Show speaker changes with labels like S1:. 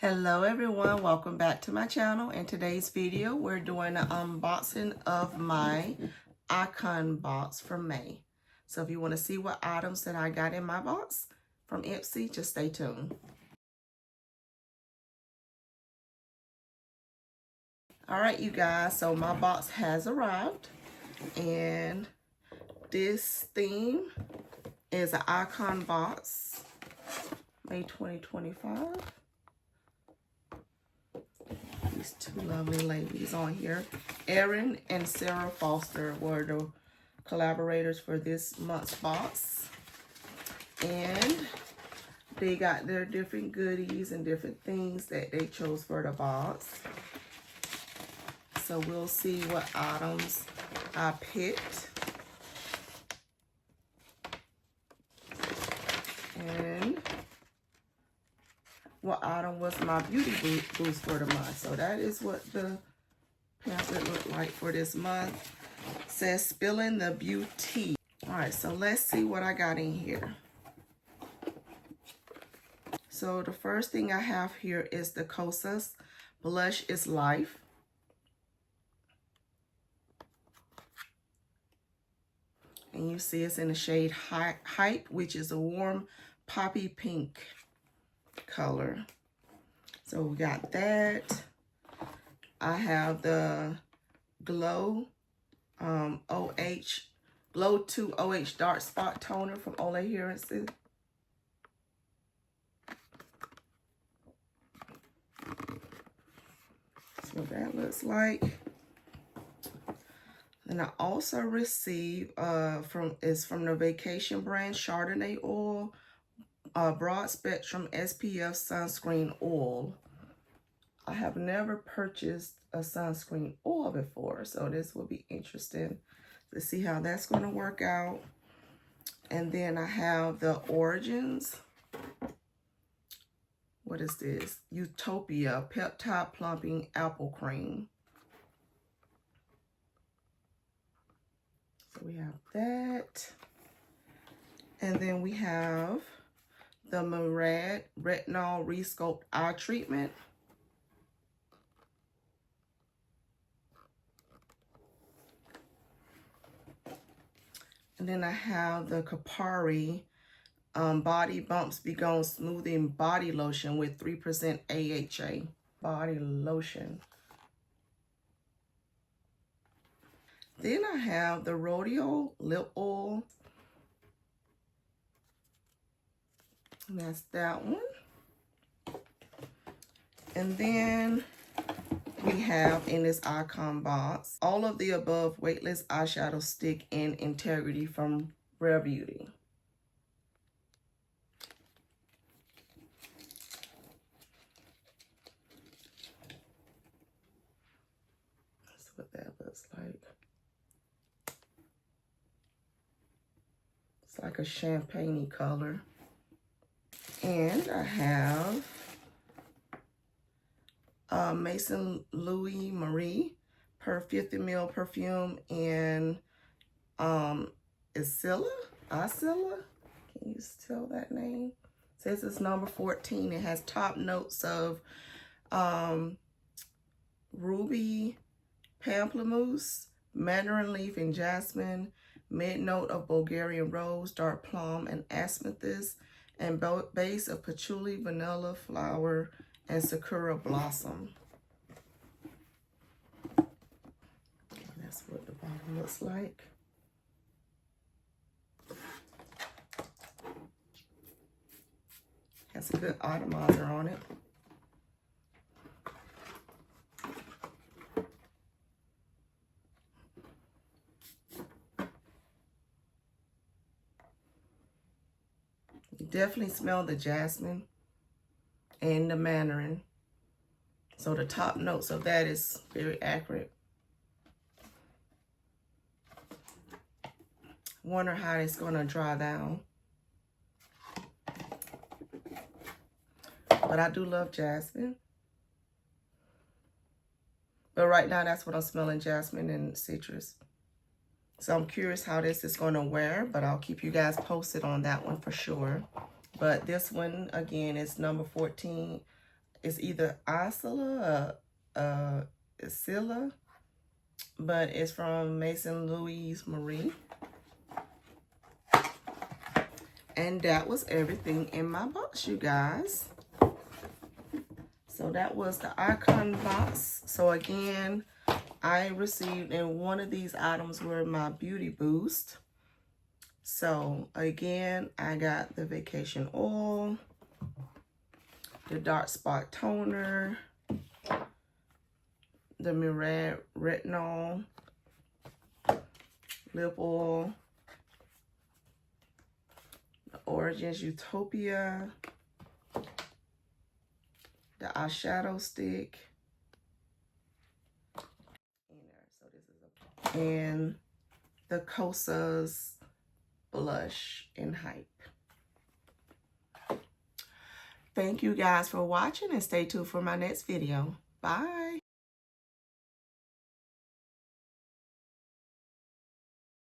S1: Hello everyone, welcome back to my channel. In today's video, we're doing an unboxing of my Iconbox for May. So if you want to see what items that I got in my box from Ipsy, just stay tuned. Alright you guys, so my box has arrived and this theme is an Iconbox May 2025. These two lovely ladies on here. Erin and Sarah Foster were the collaborators for this month's box. And they got their different goodies and different things that they chose for the box. So we'll see what items I picked. And what item was my beauty boost for the month. So that is what the pamphlet looked like for this month. It says spilling the beauty. All right, so let's see what I got in here. So the first thing I have here is the Kosas Blush is Life. And you see it's in the shade Hype, which is a warm poppy pink color. So we got that. I have the Glow Glow 2 OH Dark Spot Toner from Olay Herency. That's what that looks like. And I also received from the Vacation brand Chardonnay Oil, broad spectrum SPF sunscreen oil. I have never purchased a sunscreen oil before, so this will be interesting to see how that's going to work out. And then I have the Origins. What is this? Utopia Peptide Plumping Apple Cream. So we have that. And then we have the Murad Retinol Resculpt Eye Treatment. And then I have the Kapari Body Bumps Be Gone Smoothing Body Lotion with 3% AHA. Body lotion. Then I have the Rodeo Lip Oil. And that's that one. And then we have in this Iconbox all of the above weightless eyeshadow stick in Integrity from Rare Beauty. That's what that looks like. It's like a champagne-y color. And I have Maison Louis Marie per 50 ml perfume in Isilla? Can you tell that name? It says it's number 14. It has top notes of ruby, pamplemousse, mandarin leaf and jasmine, mid note of Bulgarian rose, dark plum and amethyst, and base of patchouli, vanilla, flower, and sakura blossom. That's what the bottom looks like. Has a good atomizer on it. You definitely smell the jasmine and the mandarin. So the top notes of that is very accurate. Wonder how it's going to dry down. But I do love jasmine. But right now that's what I'm smelling, jasmine and citrus. So I'm curious how this is going to wear, but I'll keep you guys posted on that one for sure. But this one, again, is number 14 It's either Isla or Isilla, but it's from Maison Louise Marie. And that was everything in my box, you guys. So that was the Iconbox. So again, I received, and one of these items were my Beauty Boost. So again, I got the Vacation Oil, the Dark Spot Toner, the Murad Retinol Lip Oil, the Origins Utopia, the eyeshadow stick, and the Kosas blush in Hype. Thank you guys for watching, and stay tuned for my next video. Bye.